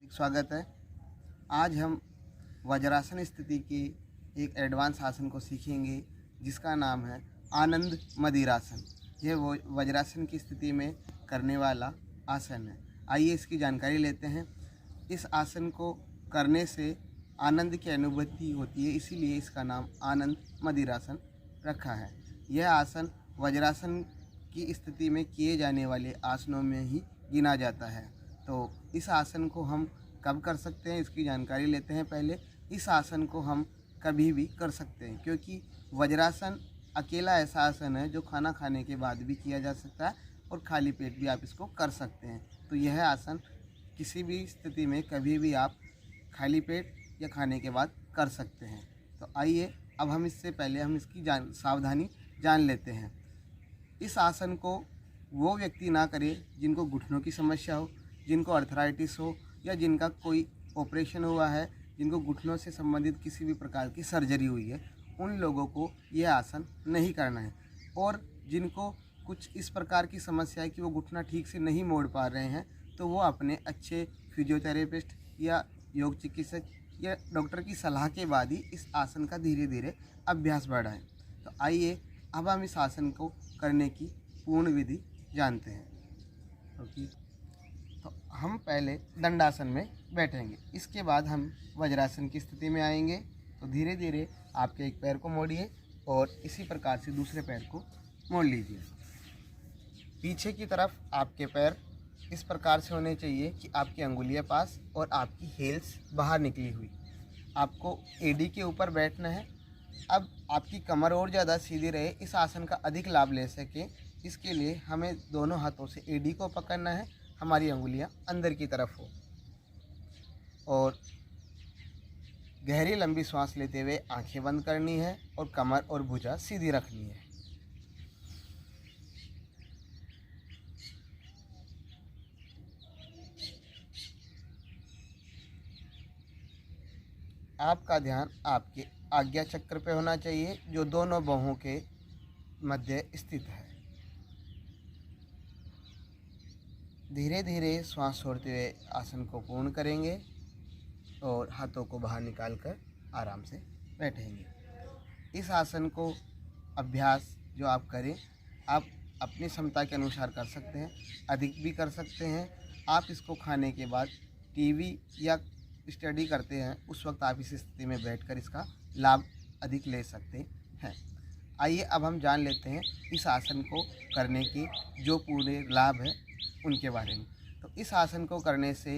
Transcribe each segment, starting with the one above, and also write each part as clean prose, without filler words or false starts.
स्वागत है। आज हम वज्रासन स्थिति के एक एडवांस आसन को सीखेंगे जिसका नाम है आनंद मदिरासन। यह वो वज्रासन की स्थिति में करने वाला आसन है। आइए इसकी जानकारी लेते हैं। इस आसन को करने से आनंद की अनुभूति होती है, इसीलिए इसका नाम आनंद मदिरासन रखा है। यह आसन वज्रासन की स्थिति में किए जाने वाले आसनों में ही गिना जाता है। तो इस आसन को हम कब कर सकते हैं, इसकी जानकारी लेते हैं। पहले इस आसन को हम कभी भी कर सकते हैं, क्योंकि वज्रासन अकेला ऐसा आसन है जो खाना खाने के बाद भी किया जा सकता है और खाली पेट भी आप इसको कर सकते हैं। तो यह आसन किसी भी स्थिति में कभी भी आप खाली पेट या खाने के बाद कर सकते हैं। तो आइए अब हम इससे पहले हम इसकी सावधानी जान लेते हैं। इस आसन को वो व्यक्ति ना करे जिनको घुटनों की समस्या हो, जिनको अर्थराइटिस हो या जिनका कोई ऑपरेशन हुआ है, जिनको घुटनों से संबंधित किसी भी प्रकार की सर्जरी हुई है, उन लोगों को यह आसन नहीं करना है। और जिनको कुछ इस प्रकार की समस्या है कि वो घुटना ठीक से नहीं मोड़ पा रहे हैं, तो वो अपने अच्छे फिजियोथेरेपिस्ट या योग चिकित्सक या डॉक्टर की सलाह के बाद ही इस आसन का धीरे धीरे अभ्यास बढ़ाएं। तो आइए अब हम इस आसन को करने की पूर्ण विधि जानते हैं। तो हम पहले दंडासन में बैठेंगे, इसके बाद हम वज्रासन की स्थिति में आएंगे। तो धीरे धीरे आपके एक पैर को मोड़िए और इसी प्रकार से दूसरे पैर को मोड़ लीजिए। पीछे की तरफ आपके पैर इस प्रकार से होने चाहिए कि आपकी अंगुलियां पास और आपकी हेल्स बाहर निकली हुई। आपको एडी के ऊपर बैठना है। अब आपकी कमर और ज़्यादा सीधी रहे, इस आसन का अधिक लाभ ले सकें, इसके लिए हमें दोनों हाथों से एडी को पकड़ना है, हमारी अंगुलियां अंदर की तरफ हो और गहरी लंबी सांस लेते हुए आंखें बंद करनी है और कमर और भुजा सीधी रखनी है। आपका ध्यान आपके आज्ञा चक्र पे होना चाहिए, जो दोनों बाहों के मध्य स्थित है। धीरे धीरे श्वास छोड़ते हुए आसन को पूर्ण करेंगे और हाथों को बाहर निकालकर आराम से बैठेंगे। इस आसन को अभ्यास जो आप करें, आप अपनी क्षमता के अनुसार कर सकते हैं, अधिक भी कर सकते हैं। आप इसको खाने के बाद टीवी या स्टडी करते हैं, उस वक्त आप इस स्थिति में बैठकर इसका लाभ अधिक ले सकते हैं। आइए अब हम जान लेते हैं इस आसन को करने के जो पूरे लाभ हैं उनके बारे में। तो इस आसन को करने से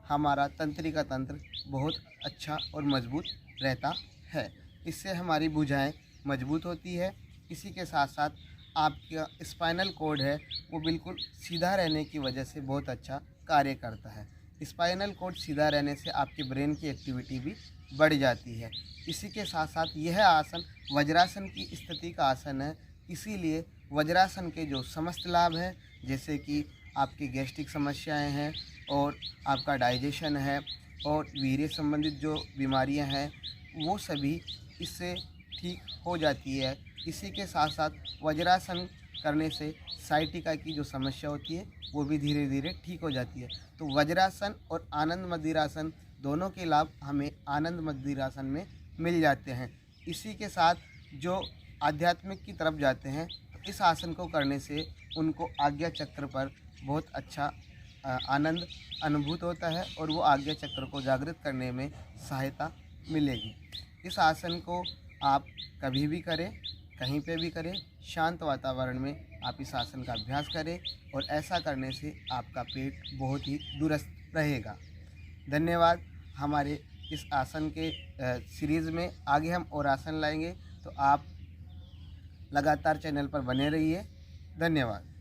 हमारा तंत्रिका तंत्र बहुत अच्छा और मजबूत रहता है। इससे हमारी भुजाएं मजबूत होती है। इसी के साथ साथ आपका स्पाइनल कॉर्ड है वो बिल्कुल सीधा रहने की वजह से बहुत अच्छा कार्य करता है। स्पाइनल कॉर्ड सीधा रहने से आपके ब्रेन की एक्टिविटी भी बढ़ जाती है। इसी के साथ साथ यह आसन वज्रासन की स्थिति का आसन है, इसीलिए वज्रासन के जो समस्त लाभ हैं, जैसे कि आपकी गैस्ट्रिक समस्याएं हैं और आपका डाइजेशन है और वीर्य संबंधित जो बीमारियां हैं, वो सभी इससे ठीक हो जाती है। इसी के साथ साथ वज्रासन करने से साइटिका की जो समस्या होती है वो भी धीरे धीरे ठीक हो जाती है। तो वज्रासन और आनंद मदिरासन दोनों के लाभ हमें आनंद मदिरासन में मिल जाते हैं। इसी के साथ जो आध्यात्मिक की तरफ जाते हैं, तो इस आसन को करने से उनको आज्ञा चक्र पर बहुत अच्छा आनंद अनुभूत होता है और वो आज्ञा चक्र को जागृत करने में सहायता मिलेगी। इस आसन को आप कभी भी करें, कहीं पे भी करें, शांत वातावरण में आप इस आसन का अभ्यास करें और ऐसा करने से आपका पेट बहुत ही दुरुस्त रहेगा। धन्यवाद। हमारे इस आसन के सीरीज़ में आगे हम और आसन लाएंगे, तो आप लगातार चैनल पर बने रहिए। धन्यवाद।